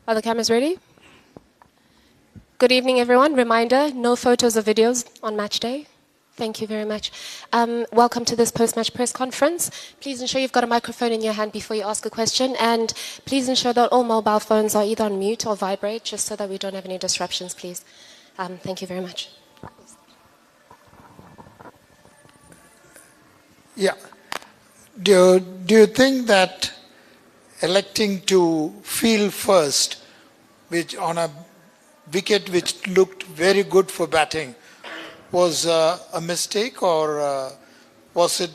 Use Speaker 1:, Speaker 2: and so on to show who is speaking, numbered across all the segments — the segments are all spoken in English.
Speaker 1: Are the cameras ready? Good evening, everyone. Reminder, no photos or videos on match day. Thank you very much. Welcome to this post-match press conference. Please ensure you've got a microphone in your hand before you ask a question, and please ensure that all mobile phones are either on mute or vibrate, just so that we don't have any disruptions, please. Thank you very much.
Speaker 2: Yeah. Do you think that electing to field first, which on a wicket which looked very good for batting, was a mistake, or was it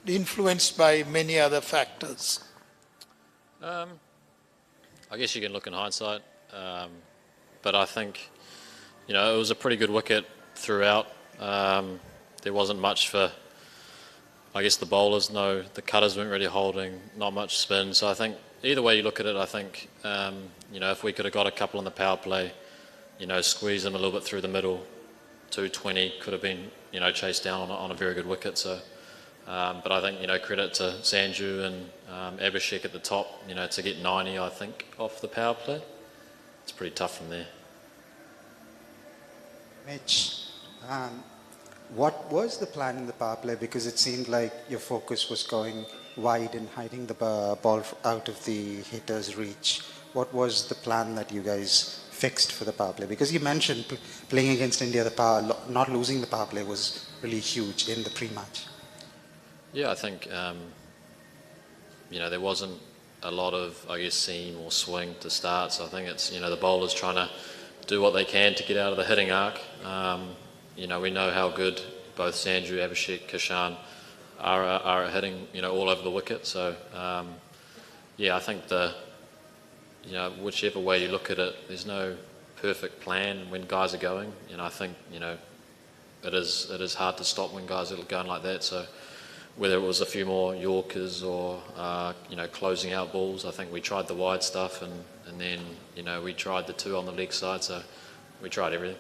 Speaker 2: influenced by many other factors?
Speaker 3: I guess you can look in hindsight, but I think, it was a pretty good wicket throughout. There wasn't much for, I guess, the bowlers. No, the cutters weren't really holding, not much spin. So I think either way you look at it, I think, if we could have got a couple on the power play, squeeze them a little bit through the middle, 220 could have been, chased down on a very good wicket. So, but I think, credit to Sanju and Abhishek at the top, to get 90, I think, off the power play. It's pretty tough from there.
Speaker 4: Mitch, what was the plan in the power play? Because it seemed like your focus was going wide and hiding the ball out of the hitter's reach. What was the plan that you guys fixed for the power play? Because you mentioned playing against India, not losing the power play was really huge in the pre-match.
Speaker 3: Yeah, I think, there wasn't a lot of, I guess, seam or swing to start. So I think it's, the bowlers trying to do what they can to get out of the hitting arc. We know how good both Sanju, Abhishek, Kishan are at hitting, all over the wicket. So, I think whichever way you look at it, there's no perfect plan when guys are going. I think, it is hard to stop when guys are going like that. So whether it was a few more Yorkers or, closing out balls, I think we tried the wide stuff and then, we tried the two on the leg side. So we tried everything.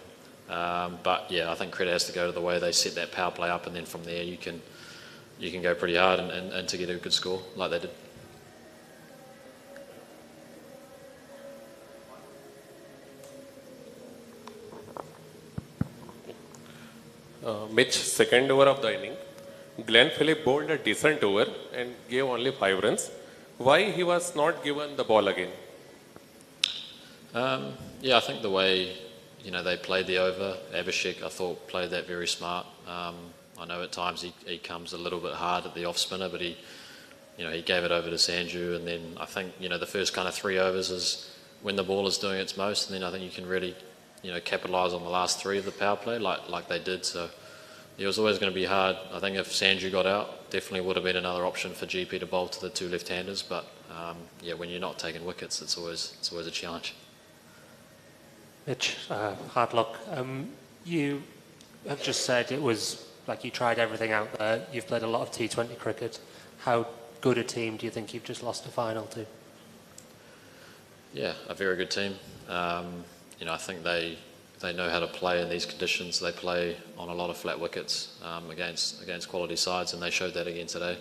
Speaker 3: But yeah, I think credit has to go to the way they set that power play up, and then from there you can go pretty hard and to get a good score like they did.
Speaker 5: Mitch, second over of the inning, Glenn Phillips bowled a decent over and gave only 5 runs. Why he was not given the ball again?
Speaker 3: I think the way they played the over, Abhishek I thought played that very smart. I know at times he comes a little bit hard at the off spinner, but he gave it over to Sanju, and then I think the first kind of 3 overs is when the ball is doing its most, and then I think you can really capitalise on the last 3 of the power play like they did. So it was always going to be hard. I think if Sanju got out, definitely would have been another option for GP to bowl to the 2 left-handers. But when you're not taking wickets, it's always a challenge.
Speaker 6: Mitch, hard luck. You have just said it was like you tried everything out there. You've played a lot of T20 cricket. How good a team do you think you've just lost a final to?
Speaker 3: Yeah, a very good team. I think they know how to play in these conditions. They play on a lot of flat wickets against quality sides, and they showed that again today.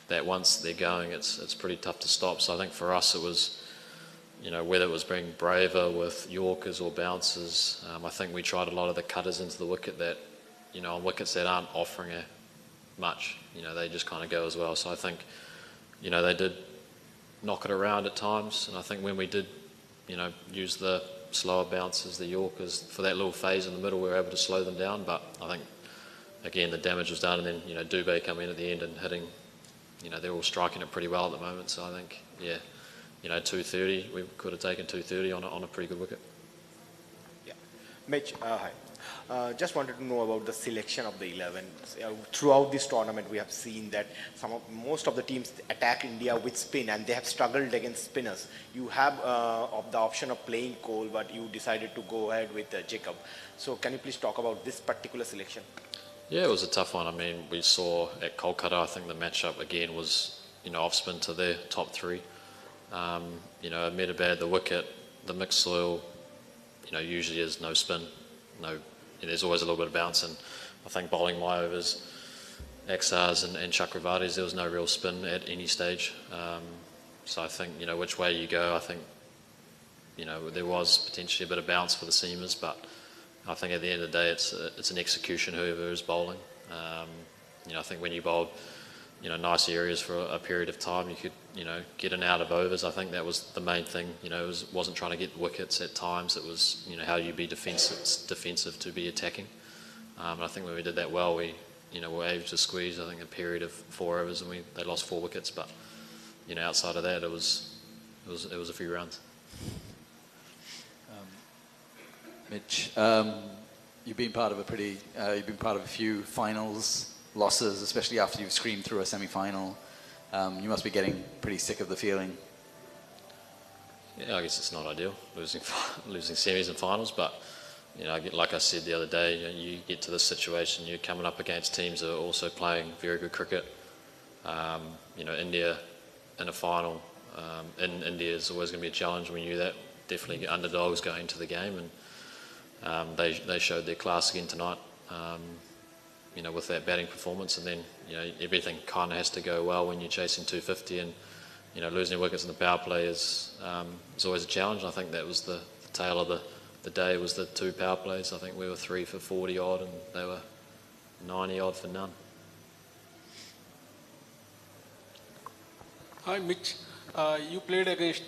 Speaker 3: That once they're going, it's pretty tough to stop. So I think for us it was, whether it was being braver with Yorkers or bouncers, I think we tried a lot of the cutters into the wicket that, on wickets that aren't offering much, they just kind of go as well. So I think, they did knock it around at times, and I think when we did, use the slower bouncers, the Yorkers, for that little phase in the middle, we were able to slow them down. But I think, again, the damage was done, and then, Dubé come in at the end and hitting, they're all striking it pretty well at the moment. So I think, 230, we could have taken 230 on a pretty good wicket.
Speaker 7: Yeah. Mitch, hi. Just wanted to know about the selection of the 11. Throughout this tournament, we have seen that most of the teams attack India with spin, and they have struggled against spinners. You have the option of playing Cole, but you decided to go ahead with Jacob. So can you please talk about this particular selection?
Speaker 3: Yeah, it was a tough one. I mean, we saw at Kolkata, I think the matchup again was, off spin to their top 3. Ahmedabad, the wicket, the mixed soil, usually is no spin, there's always a little bit of bounce, and I think bowling my overs, XRs and Chakravartis, there was no real spin at any stage. So I think, which way you go, I think, there was potentially a bit of bounce for the seamers, but I think at the end of the day, it's an execution, whoever is bowling. I think when you bowled, nice areas for a period of time, you could, get in and out of overs. I think that was the main thing. It wasn't trying to get wickets at times. It was, how you be defensive to be attacking. And I think when we did that well, we, were able to squeeze, I think, a period of 4 overs, and they lost 4 wickets. But, outside of that, it was a few runs.
Speaker 8: Mitch, you've been part of a few finals losses, especially after you've screamed through a semi-final. You must be getting pretty sick of the feeling.
Speaker 3: Yeah, I guess it's not ideal losing semis and finals, but like I said the other day, you get to this situation, you're coming up against teams that are also playing very good cricket. India in a final in India is always going to be a challenge. We knew that. Definitely underdogs going into the game, and they showed their class again tonight. With that batting performance, and then everything kind of has to go well when you're chasing 250, and losing wickets in the power play is always a challenge. I think that was the tale of the day was the 2 power plays. I think we were 3 for 40 odd, and they were 90 odd for none.
Speaker 9: Hi Mitch, you played against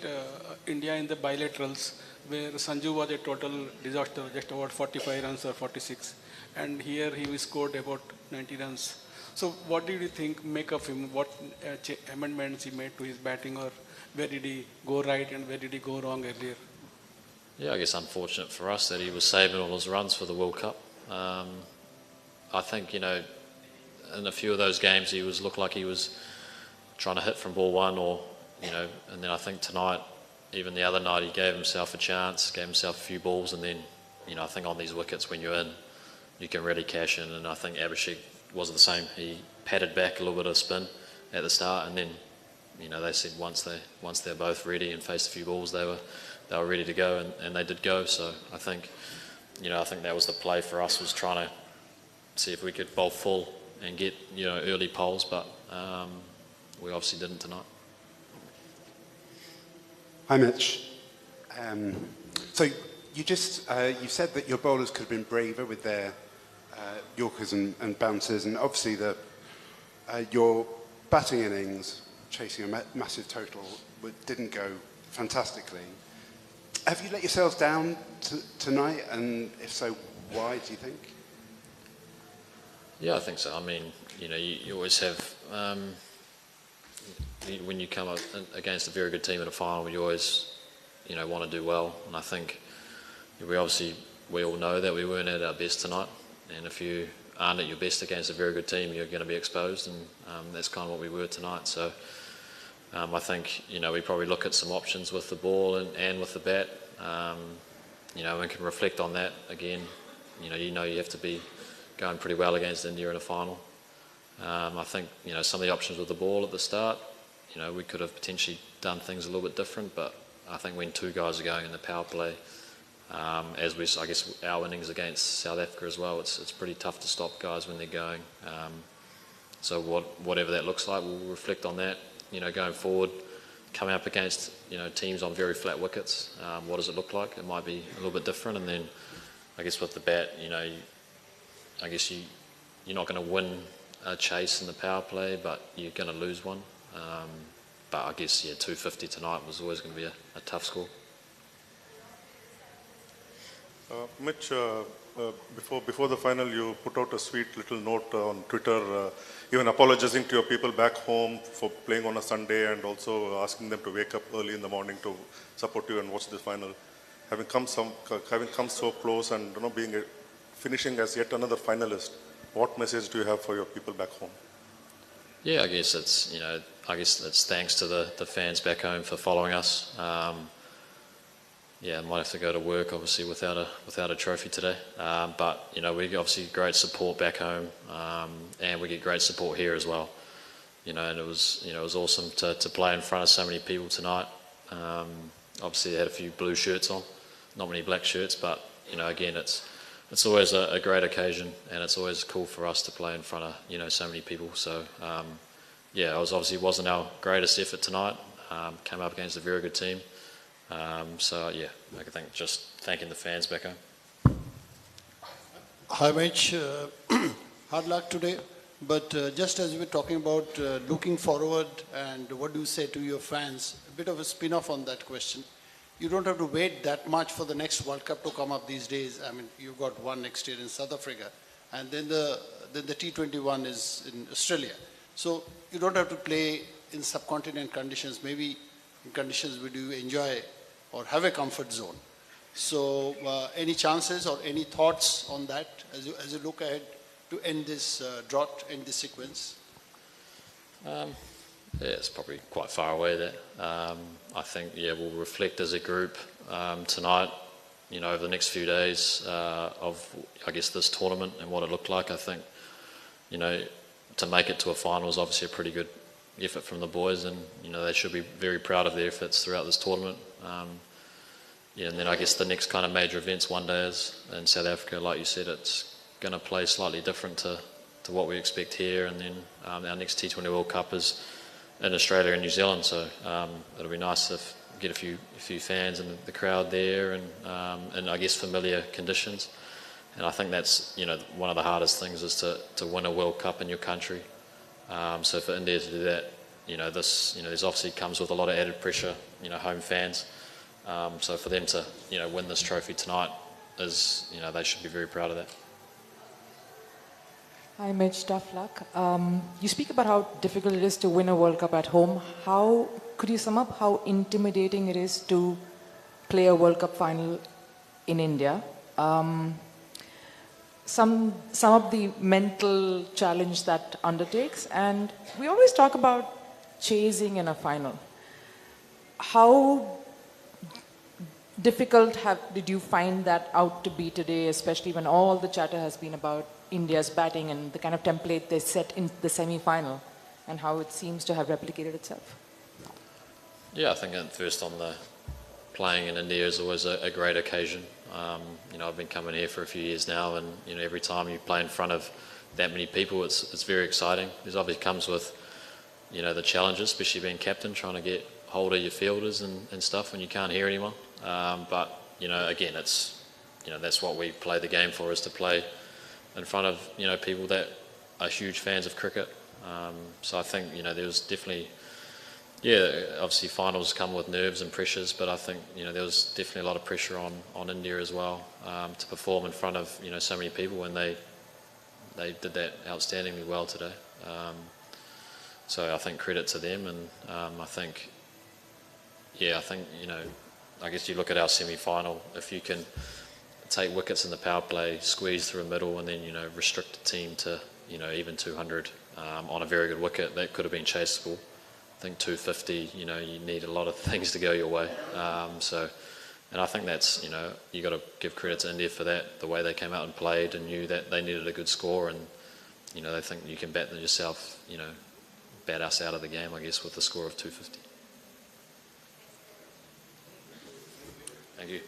Speaker 9: India in the bilaterals where Sanju was a total disaster, just about 45 runs or 46. And here he scored about 90 runs. So what did you make of him? What amendments he made to his batting, or where did he go right and where did he go wrong earlier?
Speaker 3: Yeah, I guess unfortunate for us that he was saving all his runs for the World Cup. I think, in a few of those games he looked like he was trying to hit from ball 1 or, and then I think tonight, even the other night, he gave himself a chance, gave himself a few balls, and then, I think on these wickets when you're in, you can really cash in, and I think Abhishek was the same. He patted back a little bit of spin at the start, and then, they said once they're both ready and faced a few balls, they were ready to go, and they did go. So I think, that was the play for us, was trying to see if we could bowl full and get, early poles, but we obviously didn't tonight.
Speaker 10: Hi Mitch. So you said that your bowlers could have been braver with their Yorkers and bounces, and obviously your batting innings, chasing a massive total, didn't go fantastically. Have you let yourselves down tonight, and if so, why do you think?
Speaker 3: Yeah, I think so. I mean, you always have, when you come up against a very good team in a final, you always, want to do well. And I think we all know that we weren't at our best tonight. And if you aren't at your best against a very good team, you're going to be exposed. And that's kind of what we were tonight. So I think, we probably look at some options with the ball and with the bat. And can reflect on that again. You have to be going pretty well against India in a final. I think, some of the options with the ball at the start, we could have potentially done things a little bit different, but I think when 2 guys are going in the power play, I guess our innings against South Africa as well, it's pretty tough to stop guys when they're going. So whatever that looks like, we'll reflect on that, going forward, coming up against, teams on very flat wickets. What does it look like? It might be a little bit different, and then I guess with the bat, I guess you're not going to win a chase in the power play, but you're going to lose one. But I guess, 250 tonight was always going to be a tough score.
Speaker 11: Mitch, before the final, you put out a sweet little note on Twitter, even apologizing to your people back home for playing on a Sunday, and also asking them to wake up early in the morning to support you and watch the final. Having come so close, and finishing as yet another finalist, what message do you have for your people back home?
Speaker 3: Yeah, I guess it's thanks to the fans back home for following us. I might have to go to work obviously without a trophy today. But we obviously get great support back home, and we get great support here as well. And it was awesome to play in front of so many people tonight. Obviously they had a few blue shirts on, not many black shirts, but again it's always a great occasion, and it's always cool for us to play in front of so many people. So it wasn't our greatest effort tonight. Came up against a very good team. So yeah, I think just thanking the fans back home.
Speaker 12: Hi, Mitch. Hard luck today. But just as we were talking about looking forward and what do you say to your fans, a bit of a spin-off on that question. You don't have to wait that much for the next World Cup to come up these days. I mean, you've got one next year in South Africa, and then the T20 one is in Australia. So you don't have to play in subcontinent conditions, maybe in conditions where you enjoy or have a comfort zone. So any chances or any thoughts on that as you look ahead to end this drought, end this sequence?
Speaker 3: Yeah, it's probably quite far away there. I think, yeah, we'll reflect as a group tonight, you know, over the next few days of, I guess, this tournament and what it looked like. I think, you know, to make it to a final is obviously a pretty good effort from the boys, and, you know, they should be very proud of their efforts throughout this tournament. Yeah, and then I guess the next kind of major events one day is in South Africa. Like you said, it's going to play slightly different to what we expect here, and then our next T20 World Cup is in Australia and New Zealand, so it'll be nice to get a few fans in the crowd there, and I guess familiar conditions. And I think that's, you know, one of the hardest things is to win a World Cup in your country. So for India to do that, you know, this, you know, this obviously comes with a lot of added pressure, you know, home fans. So for them to, you know, win this trophy tonight is, you know, they should be very proud of that.
Speaker 13: Hi Mitch, tough luck. You speak about how difficult it is to win a World Cup at home. How could you sum up how intimidating it is to play a World Cup final in India? Some of the mental challenge that undertakes, and we always talk about chasing in a final. How difficult did you find that out to be today, especially when all the chatter has been about India's batting and the kind of template they set in the semi-final and how it seems to have replicated itself?
Speaker 3: Yeah, I think at first on the playing in India is always a great occasion. You know, I've been coming here for a few years now, and, you know, every time you play in front of that many people, it's very exciting. This obviously comes with, you know, the challenges, especially being captain, trying to get hold of your fielders and stuff when you can't hear anyone. But, you know, again, it's, you know, that's what we play the game for, is to play in front of, you know, people that are huge fans of cricket. So I think, you know, there was definitely, yeah, obviously finals come with nerves and pressures, but I think, you know, there was definitely a lot of pressure on India as well, to perform in front of, you know, so many people, and they did that outstandingly well today. So I think credit to them, and I think, yeah, I think, you know, I guess you look at our semi-final, if you can take wickets in the power play, squeeze through a middle, and then, you know, restrict the team to, you know, even 200 on a very good wicket, that could have been chaseable. I think 250, you know, you need a lot of things to go your way. And I think that's, you know, you got to give credit to India for that, the way they came out and played and knew that they needed a good score, and, you know, they think you can bat yourself, you know, bat us out of the game, I guess, with the score of 250. Thank you.